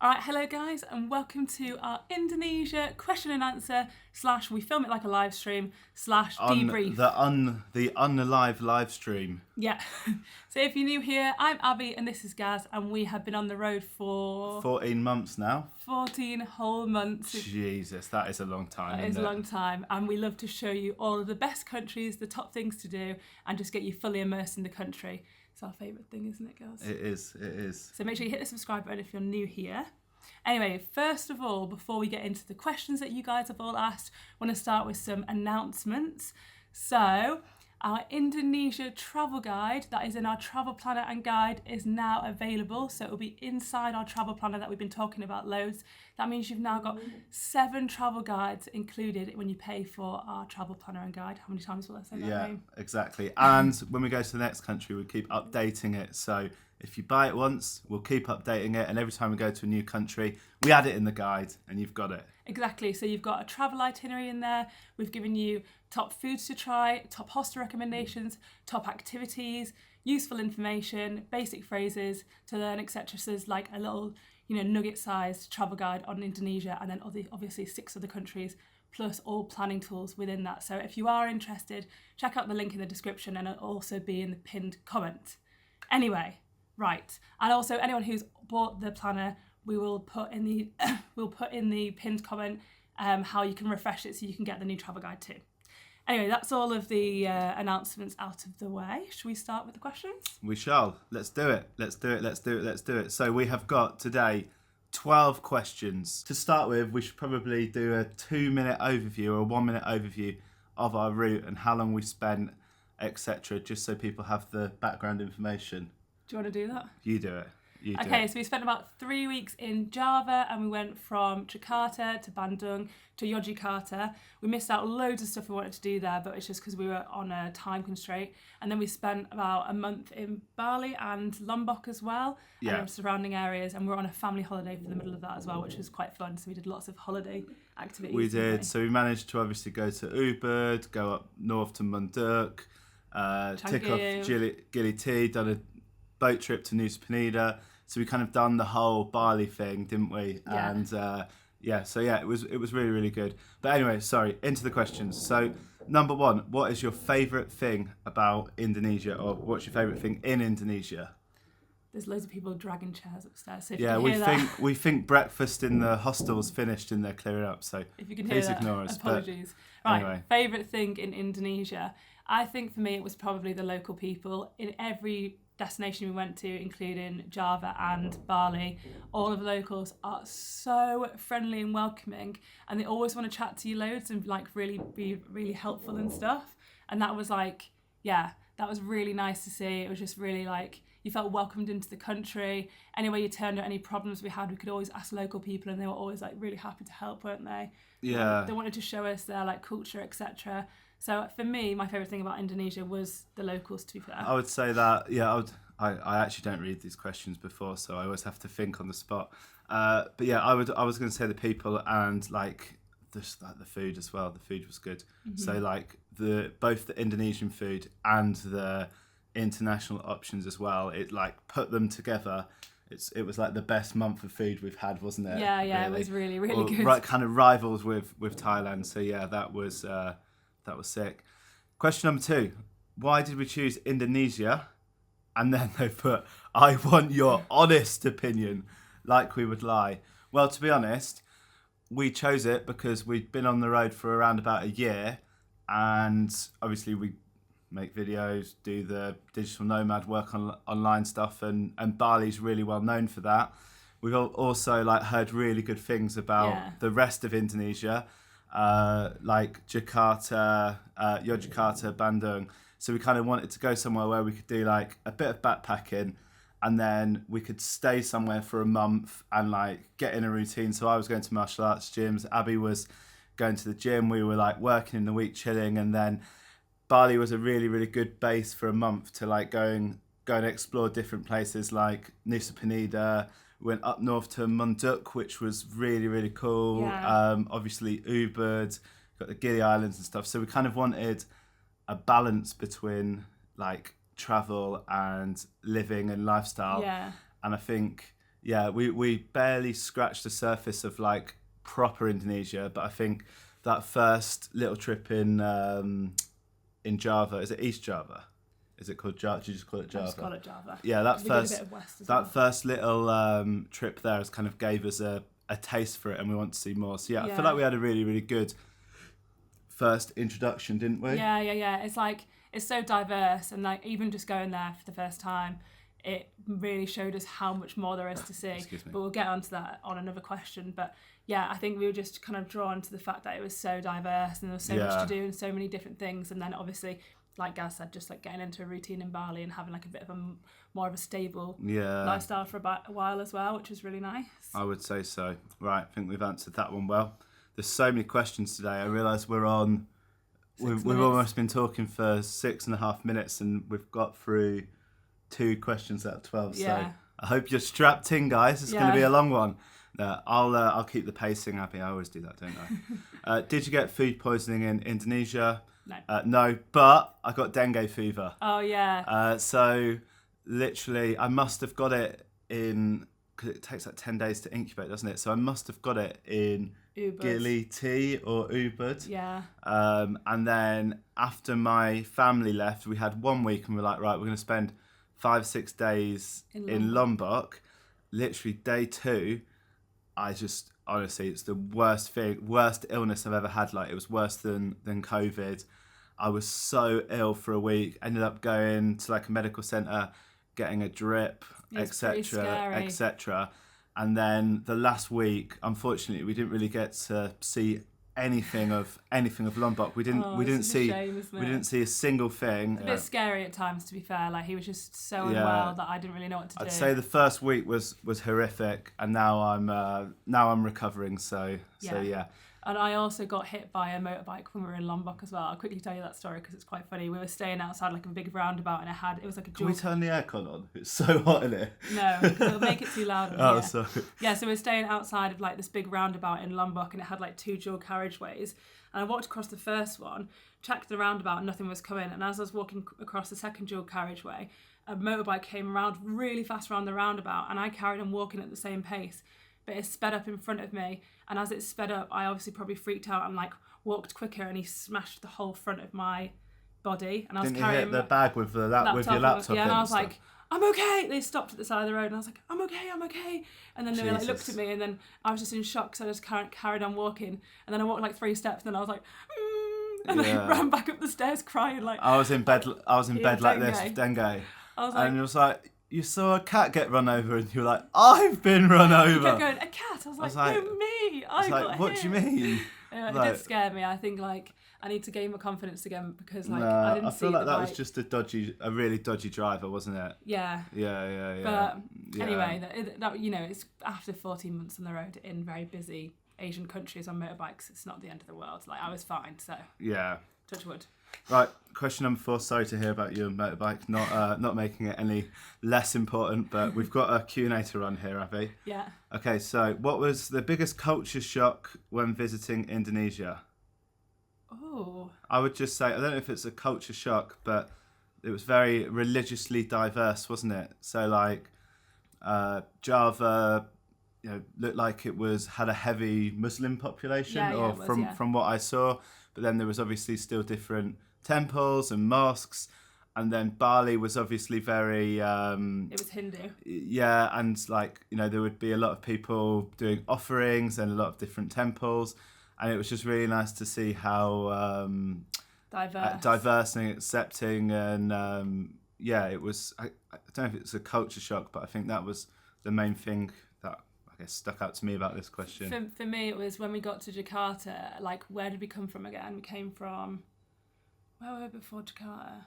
All right, hello guys, and welcome to our Indonesia question and answer / we film it like a live stream / debrief. The unalive live stream. Yeah. So if you're new here, I'm Abby and this is Gaz, and we have been on the road for 14 months now. 14 whole months. Jesus, that is a long time. That is a long time, and we love to show you all of the best countries, the top things to do, and just get you fully immersed in the country. It's our favourite thing, isn't it, girls? It is. So make sure you hit the subscribe button if you're new here. Anyway, first of all, before we get into the questions that you guys have all asked, I want to start with some announcements. So, our Indonesia travel guide that is in our travel planner and guide is now available. So it will be inside our travel planner that we've been talking about loads. That means you've now got 7 travel guides included when you pay for our travel planner and guide. How many times will I say that? Yeah, exactly. And when we go to the next country, we keep updating it. So if you buy it once, we'll keep updating it. And every time we go to a new country, we add it in the guide and you've got it. Exactly. So you've got a travel itinerary in there. We've given you top foods to try, top hostel recommendations, top activities, useful information, basic phrases to learn, etc. So there's like a little, nugget-sized travel guide on Indonesia, and then obviously 6 other countries, plus all planning tools within that. So if you are interested, check out the link in the description, and it'll also be in the pinned comment. Anyway, right. And also anyone who's bought the planner, we will put in the pinned comment how you can refresh it so you can get the new travel guide too. Anyway, that's all of the announcements out of the way. Should we start with the questions? We shall. Let's do it. So we have got today 12 questions. To start with, we should probably do a 2-minute overview or a 1-minute overview of our route and how long we spent, etc., just so people have the background information. Do you want to do that? You do it. Okay, so we spent about 3 weeks in Java, and we went from Jakarta to Bandung to Yogyakarta. We missed out loads of stuff we wanted to do there, but it's just because we were on a time constraint. And then we spent about a month in Bali and Lombok as well, and surrounding areas. And we were on a family holiday for the middle of that as well, which was quite fun. So we did lots of holiday activities. We did. So we managed to obviously go to Ubud, go up north to Munduk, tick off Gili T, done a boat trip to Nusa Penida. So we kind of done the whole Bali thing, didn't we? Yeah. And it was really, really good. But anyway, sorry, into the questions. So number 1, what is your favourite thing about Indonesia, or what's your favourite thing in Indonesia? There's loads of people dragging chairs upstairs. So if we think breakfast in the hostel's finished and they're clearing up. So if you can please hear that, ignore us. apologies. But right, anyway. Favourite thing in Indonesia. I think for me it was probably the local people. In every destination we went to, including Java and Bali, all of the locals are so friendly and welcoming, and they always want to chat to you loads and really be really helpful and stuff. And that was that was really nice to see. It was just really you felt welcomed into the country. Anywhere you turned out, any problems we had, we could always ask local people, and they were always really happy to help, weren't they? Yeah. They wanted to show us their culture, etc. So for me, my favourite thing about Indonesia was the locals, to be fair. I would say that, I actually don't read these questions before, so I always have to think on the spot. I was going to say the people and the food as well. The food was good. Mm-hmm. So both the Indonesian food and the international options as well, it put them together. It was the best month of food we've had, wasn't it? Yeah, really? It was really, really good. Right, kind of rivals with Thailand. So yeah, that was sick. Question number 2: why did we choose Indonesia? And then they put, I want your honest opinion, like we would lie. Well, to be honest, we chose it because we'd been on the road for around about a year, and obviously we make videos, do the digital nomad work on online stuff, and Bali's really well known for that. We've also heard really good things about the rest of Indonesia, Jakarta, Yogyakarta, Bandung. So we kind of wanted to go somewhere where we could do a bit of backpacking, and then we could stay somewhere for a month and get in a routine. So I was going to martial arts gyms, Abby was going to the gym, we were working in the week, chilling, and then Bali was a really, really good base for a month to go and explore different places like Nusa Penida. We went up north to Munduk, which was really, really cool. Yeah. Obviously Ubud, got the Gili Islands and stuff. So we kind of wanted a balance between travel and living and lifestyle. Yeah. And I think yeah, we barely scratched the surface of like proper Indonesia, but I think that first little trip in Java, is it East Java? Is it called Java? Do you just call it Java? I just call it Java. Yeah, that We did a first bit of West as well. first little trip there has kind of gave us a taste for it, and we want to see more. So yeah, I Yeah. feel like we had a really, really good first introduction, didn't we? Yeah. It's like, it's so diverse, and like even just going there for the first time, it really showed us how much more there is to see. Excuse me. But we'll get onto that on another question. But yeah, I think we were just kind of drawn to the fact that it was so diverse and there was so much to do and so many different things. And then obviously, like Gaz said, just like getting into a routine in Bali and having like a bit of a more of a stable lifestyle for a while as well, which was really nice. I would say so. Right, I think we've answered that one well. There's so many questions today. I realise we're on. We've almost been talking for 6.5 minutes, and we've got through 2 questions out of 12. Yeah. So I hope you're strapped in, guys. It's going to be a long one. I'll keep the pacing happy. I always do that, don't I? Did you get food poisoning in Indonesia? No. No, but I got dengue fever. Oh yeah. So literally, I must have got it in, because it takes like 10 days to incubate, doesn't it? So I must have got it in Gili T or Ubud. Yeah. And then after my family left, we had 1 week and we're like, right, we're going to spend 5-6 days in Lombok. Literally day 2, honestly, it's the worst illness I've ever had. Like, it was worse than COVID. I was so ill for a week. Ended up going to like a medical centre, getting a drip, etc. And then the last week, unfortunately, we didn't really get to see anything of Lombok. We didn't see a single thing. It's a bit scary at times, to be fair. Like, he was just so unwell that I didn't really know what to do. I'd say the first week was horrific, and now I'm recovering. So yeah. And I also got hit by a motorbike when we were in Lombok as well. I'll quickly tell you that story because it's quite funny. We were staying outside like a big roundabout, and it was like a dual... Can we turn the aircon on? It's so hot in here. No, because it'll make it too loud. Oh, sorry. Yeah, so we were staying outside of like this big roundabout in Lombok, and it had like 2 dual carriageways. And I walked across the first one, checked the roundabout, and nothing was coming. And as I was walking across the second dual carriageway, a motorbike came around really fast around the roundabout, and I carried on walking at the same pace. But it sped up in front of me, and as it sped up, I obviously probably freaked out and like walked quicker, and he smashed the whole front of my body. And I was carrying you hit the bag with your laptop. Yeah, and I was like, I'm okay. They stopped at the side of the road, and I was like, I'm okay. And then they like looked at me, and then I was just in shock, so I just carried on walking. And then I walked like 3 steps, and then I was like, and I ran back up the stairs crying like. I was in bed like this with dengue. I was like, and it was like, you saw a cat get run over, and you were like, I've been run over. You kept going, a cat? I was like, no, me. I got hit. What do you mean? It did scare me. I think like I need to gain my confidence again because like I feel like that was just a really dodgy driver, wasn't it? Yeah. Yeah. But anyway, that it's after 14 months on the road in very busy Asian countries on motorbikes. It's not the end of the world. Like, I was fine. So yeah. Touch wood. Right, question number 4. Sorry to hear about your motorbike. Not making it any less important, but we've got a Q&A to run here, Abby. Yeah. Okay, so what was the biggest culture shock when visiting Indonesia? Oh. I would just say, I don't know if it's a culture shock, but it was very religiously diverse, wasn't it? So like Java, looked like it had a heavy Muslim population, from what I saw. But then there was obviously still different temples and mosques. And then Bali was obviously very... it was Hindu. Yeah, and there would be a lot of people doing offerings and a lot of different temples. And it was just really nice to see how... diverse and accepting. And it was... I don't know if it's a culture shock, but I think that was the main thing that stuck out to me about this question. For me, it was when we got to Jakarta, like, where did we come from again? We came from... Where were we before Jakarta?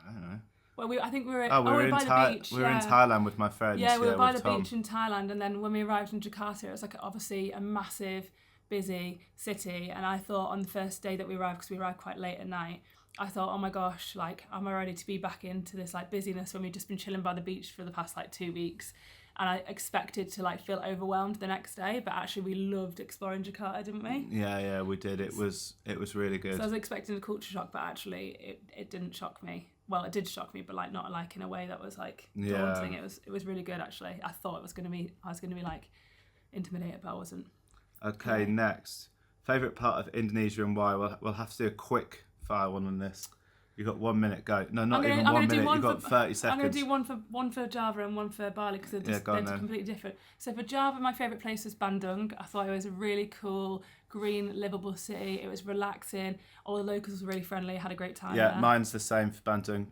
I don't know. Well, I think we were... we were by the beach. We were in Thailand with my friends. Yeah, we were by the Tom. beach in Thailand, and then when we arrived in Jakarta, it was like obviously a massive, busy city, and I thought on the first day that we arrived, because we arrived quite late at night, I thought, oh my gosh, like, am I ready to be back into this like busyness when we've just been chilling by the beach for the past like 2 weeks? And I expected to like feel overwhelmed the next day, but actually we loved exploring Jakarta, didn't we? Yeah, we did. It was really good. So I was expecting a culture shock, but actually it didn't shock me. well, it did shock me, but like not like in a way that was like Yeah. daunting. It was really good actually. I thought I was gonna be like intimidated, but I wasn't. Okay, Yeah. next. Favourite part of Indonesia and why? We'll have to do a quick fire one on this. You've got 1 minute, go. No, not even 1 minute, you've got 30 seconds. I'm going to do one for Java and one for Bali because they're completely different. So for Java, my favourite place was Bandung. I thought it was a really cool, green, livable city. It was relaxing. All the locals were really friendly. I had a great time there. Mine's the same for Bandung.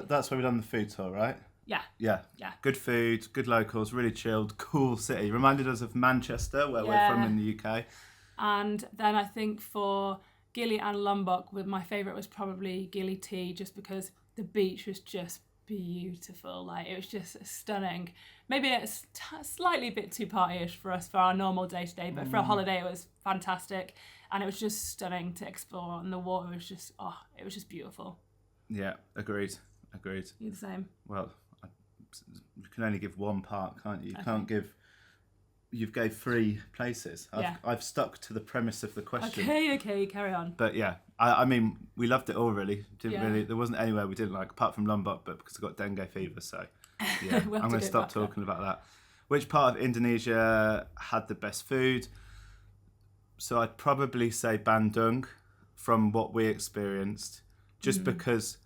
That's where we done the food tour, right? Yeah. Yeah. Good food, good locals, really chilled, cool city. Reminded us of Manchester, where we're from in the UK. And then I think for Gili and Lombok, my favourite was probably Gili T, just because the beach was just beautiful. Like, it was just stunning. Maybe it's slightly a bit too partyish for us for our normal day-to-day, but for a holiday it was fantastic. And it was just stunning to explore, and the water was just, it was just beautiful. Yeah, agreed. You're the same. Well, you can only give one part, can't you? You Okay. can't give... You've gave 3 places. I've stuck to the premise of the question. Okay, carry on. But yeah, I mean, we loved it all really. Yeah. There wasn't anywhere we didn't like, apart from Lombok, but because I got dengue fever, so yeah, We'll have I'm to going to go stop back there. talking about that. Which part of Indonesia had the best food? So I'd probably say Bandung, from what we experienced, just because,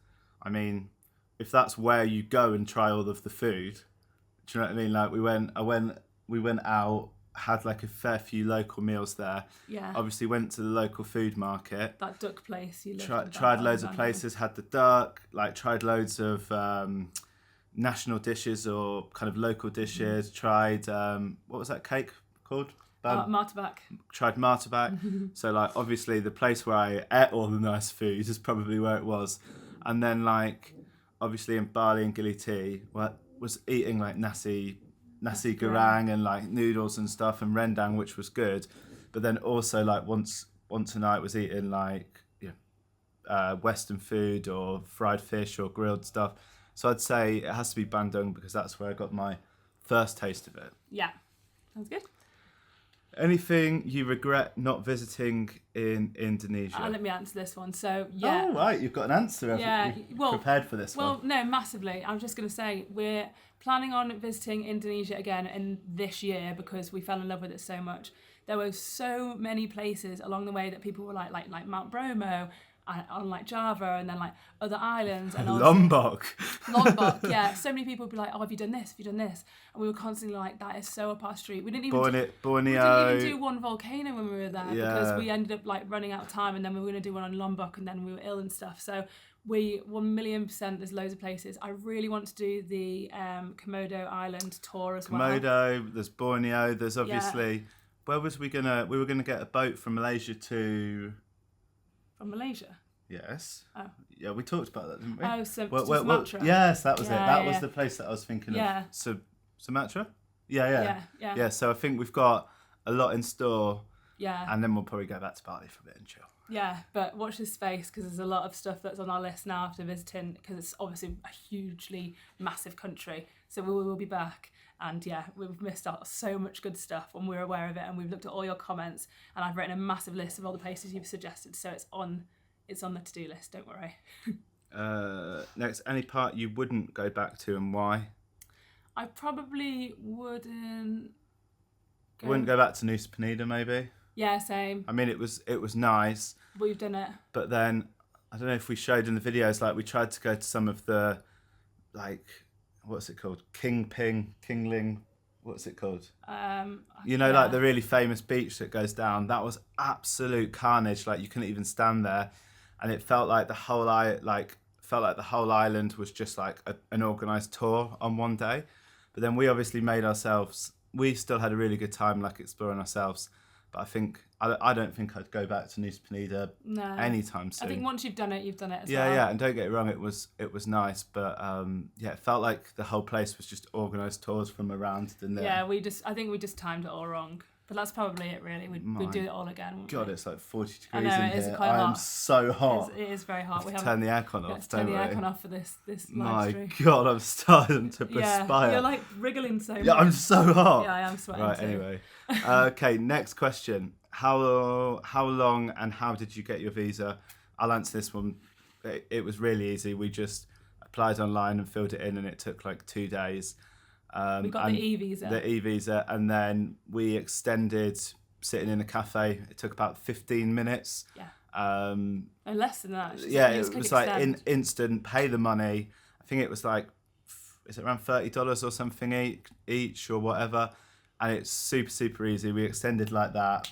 I mean, if that's where you go and try all of the food, do you know what I mean? Like we went out, had like a fair few local meals there. Yeah. Obviously went to the local food market. That duck place you lived Tried loads of places, had the duck, like tried loads of national dishes or kind of local dishes. Tried, what was that cake called? Martabak. Tried martabak. So like obviously the place where I ate all the nice food is probably where it was. And then like obviously in Bali and Gili T, was eating like nasi goreng and like noodles and stuff and rendang, which was good. But then also like once a night was eating like Western food or fried fish or grilled stuff. So I'd say it has to be Bandung because that's where I got my first taste of it. Yeah. Sounds good. Anything you regret not visiting in Indonesia? Let me answer this one. So, yeah. Oh, right, you've got an answer. You've prepared for this one. Well, no, massively. I'm just going to say we're planning on visiting Indonesia again in this year because we fell in love with it so much. There were so many places along the way that people were like Mount Bromo, on like Java, and then like other islands and Lombok, yeah. So many people would be like, "Oh, have you done this? Have you done this?" And we were constantly like, "That is so up our street." We didn't even do one volcano when we were there because we ended up like running out of time, and then we were going to do one on Lombok, and then we were ill and stuff. So we 1,000,000%. There's loads of places. I really want to do the Komodo Island tour as well. Komodo, there's Borneo. There's obviously where was we gonna? We were gonna get a boat from Malaysia to. From Malaysia? Yes. Oh. Yeah, we talked about that, didn't we? Oh, Sumatra. Yes, that was it. That was the place that I was thinking of. Sumatra? Yeah. So I think we've got a lot in store. Yeah. And then we'll probably go back to Bali for a bit and chill. Yeah, but watch this space because there's a lot of stuff that's on our list now after visiting because it's obviously a hugely massive country. So we will be back. And yeah, we've missed out so much good stuff and we're aware of it, and we've looked at all your comments, and I've written a massive list of all the places you've suggested, so it's on the to-do list, don't worry. Next, any part you wouldn't go back to and why? I probably wouldn't go back to Nusa Penida maybe? Yeah, same. I mean it was nice. We've done it. But then I don't know if we showed in the videos, like we tried to go to some of the like what's it called? Kingling, what's it called? Like the really famous beach that goes down. That was absolute carnage. Like you couldn't even stand there, and it felt like the whole island was just like an organised tour on one day. But then we obviously we still had a really good time, like exploring ourselves. But I don't think I'd go back to Nusa Penida anytime soon. I think once you've done it as well. Yeah, and don't get it wrong, it was nice, but it felt like the whole place was just organised tours from around, didn't it? Yeah, I think we just timed it all wrong. But that's probably it, really. We'd do it all again. God, it's like 40 degrees I know, in it is here. quite I hot. am so hot. It is very hot. We have to turn the aircon off. Let's turn the aircon off for this live stream. My God, I'm starting to perspire. You're like wriggling so much. Yeah, I'm so hot. Yeah, I am sweating Right, too. anyway. Okay, next question. How long and how did you get your visa? I'll answer this one. It was really easy. We just applied online and filled it in, and it took like 2 days. We got the e-visa. The e-visa, and then we extended sitting in a cafe. It took about 15 minutes. Yeah. No, less than that. Yeah, it was like instant, pay the money. I think it was like, is it around $30 or something each or whatever? And it's super, super easy. We extended like that.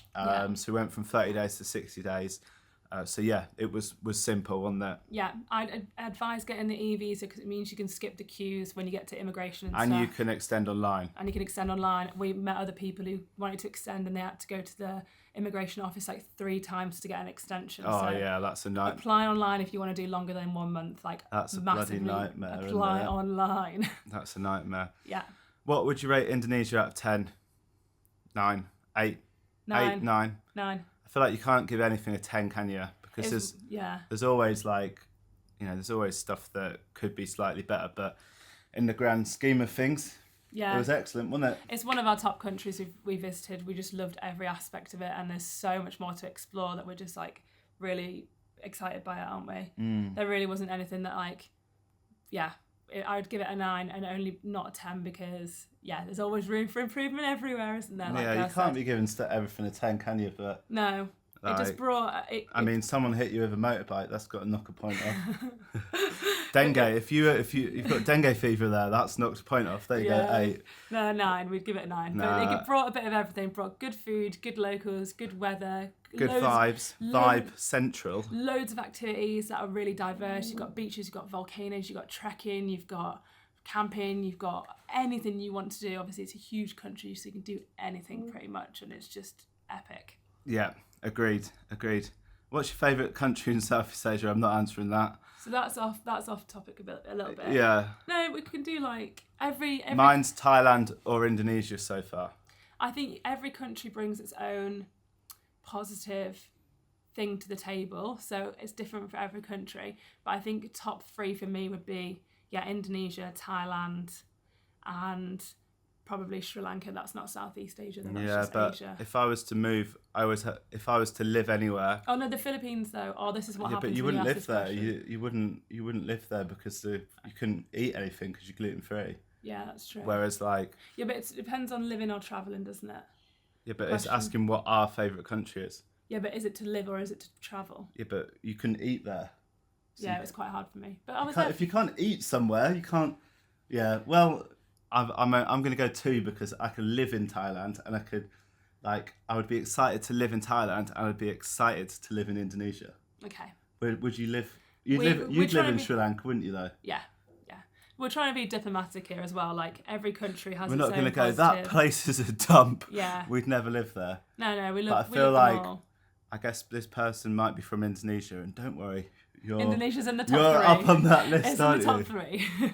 So we went from 30 days to 60 days. So yeah, it was simple, wasn't it? Yeah, I'd advise getting the e-visa because it means you can skip the queues when you get to immigration and And stuff. you can extend online. And you can extend online. We met other people who wanted to extend and they had to go to the immigration office like 3 times to get an extension. Oh so yeah, that's a nightmare. apply online if you want to do longer than 1 month. Like That's a massively bloody nightmare. apply isn't it? online. That's a nightmare. Yeah. What would you rate Indonesia out of 10? 9, 8, 9. 8, 9. 9. I feel like you can't give anything a 10, can you? Because there's always like, there's always stuff that could be slightly better, but in the grand scheme of things, it was excellent, wasn't it? It's one of our top countries we visited. We just loved every aspect of it, and there's so much more to explore that we're just like really excited by it, aren't we? There really wasn't anything that like, I would give it a 9 and only not a 10 because there's always room for improvement everywhere, isn't there? Like you can't be giving everything a 10, can you? But no. It just brought. Someone hit you with a motorbike. That's got to knock a point off. Dengue. If you've got dengue fever there, that's knocked a point off. There you go. 8. No, 9. We'd give it a 9. But it brought a bit of everything. Brought good food, good locals, good weather, good vibes. Vibe central. Loads of activities that are really diverse. You've got beaches, you've got volcanoes, you've got trekking, you've got camping, you've got anything you want to do. Obviously, it's a huge country, so you can do anything pretty much, and it's just epic. Yeah. Agreed. What's your favourite country in Southeast Asia? I'm not answering that. So that's off topic a little bit. Yeah. No, we can do like every. Mine's Thailand or Indonesia so far. I think every country brings its own positive thing to the table, so it's different for every country. But I think top 3 for me would be Indonesia, Thailand, and probably Sri Lanka. That's not Southeast Asia. That's just Asia. If I was to move, if I was to live anywhere. Oh no, the Philippines though. Oh, this is what happens. But you when wouldn't you live there. You wouldn't live there because you couldn't eat anything because you're gluten free. Yeah, that's true. Whereas like. Yeah, but it depends on living or traveling, doesn't it? Yeah, but it's asking what our favourite country is. Yeah, but is it to live or is it to travel? Yeah, but you couldn't eat there. So it was quite hard for me. But if you can't eat somewhere, you can't. Yeah, well. I'm going to go 2 because I could live in Thailand and I would be excited to live in Thailand and I'd be excited to live in Indonesia. Okay. Would you live? You'd live in Sri Lanka, wouldn't you though? Yeah. We're trying to be diplomatic here as well. Like every country has. We're its not going to go. positive. That place is a dump. Yeah. We'd never live there. No, we But love. I feel like all. I guess this person might be from Indonesia, and don't worry, Indonesia's in the top 3. You're up on that list, it's aren't in the you? top 3.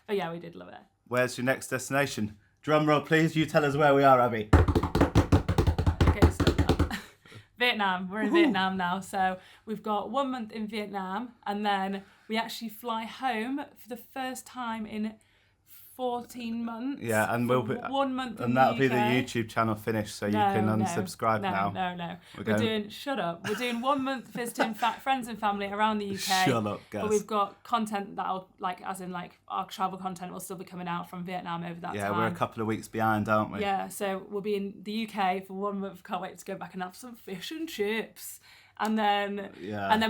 But yeah, we did love it. Where's your next destination? Drum roll, please. You tell us where we are, Abby. Okay, stop that. Vietnam. We're in Vietnam now. So we've got 1 month in Vietnam, and then we actually fly home for the first time in 14 months. Yeah, and we'll be 1 month in and the that'll UK. be the YouTube channel finished, so you can unsubscribe now. No. We're doing 1 month visiting friends and family around the UK. Shut up, guys. But we've got content that'll our travel content will still be coming out from Vietnam over that time. Yeah, we're a couple of weeks behind, aren't we? Yeah, so we'll be in the UK for 1 month. Can't wait to go back and have some fish and chips. And then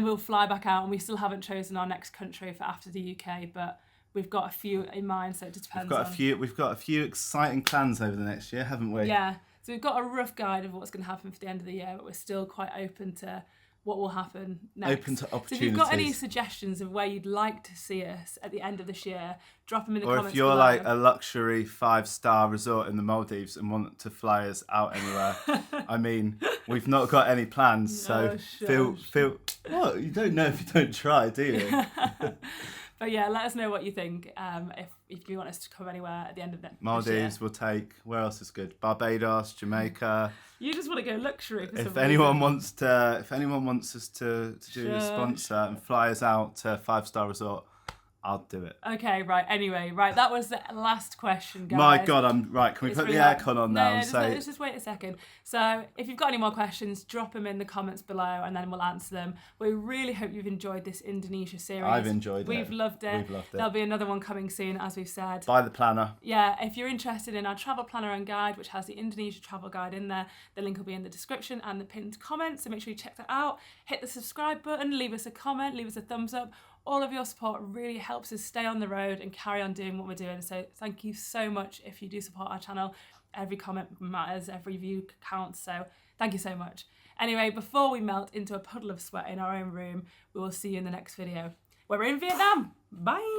we'll fly back out, and we still haven't chosen our next country for after the UK, but we've got a few in mind, so it just depends. We've got a few exciting plans over the next year, haven't we? Yeah. So we've got a rough guide of what's going to happen for the end of the year, but we're still quite open to what will happen next. Open to opportunities. So if you've got any suggestions of where you'd like to see us at the end of this year, drop them in the comments. Or if you're below. like a luxury 5-star resort in the Maldives and want to fly us out anywhere, I mean, we've not got any plans, so feel. What? You don't know if you don't try, do you? But yeah, let us know what you think. If you want us to come anywhere at the end of that. Maldives will take. Where else is good? Barbados, Jamaica. You just want to go luxury. If anyone wants us to do a sponsor and fly us out to a 5-star resort, I'll do it. Okay, right. Anyway, right. That was the last question, guys. My God, I'm right. Can we It's put the really hot. aircon on now? No, And say, just wait a second. So, if you've got any more questions, drop them in the comments below, and then we'll answer them. We really hope you've enjoyed this Indonesia series. I've enjoyed it. We've loved it. We've loved it. There'll be another one coming soon, as we've said. Buy the planner. Yeah, if you're interested in our travel planner and guide, which has the Indonesia travel guide in there, the link will be in the description and the pinned comment. So make sure you check that out. Hit the subscribe button, leave us a comment, leave us a thumbs up. All of your support really helps us stay on the road and carry on doing what we're doing. So thank you so much if you do support our channel. Every comment matters, every view counts. So thank you so much. Anyway, before we melt into a puddle of sweat in our own room, we will see you in the next video where we're in Vietnam. Bye.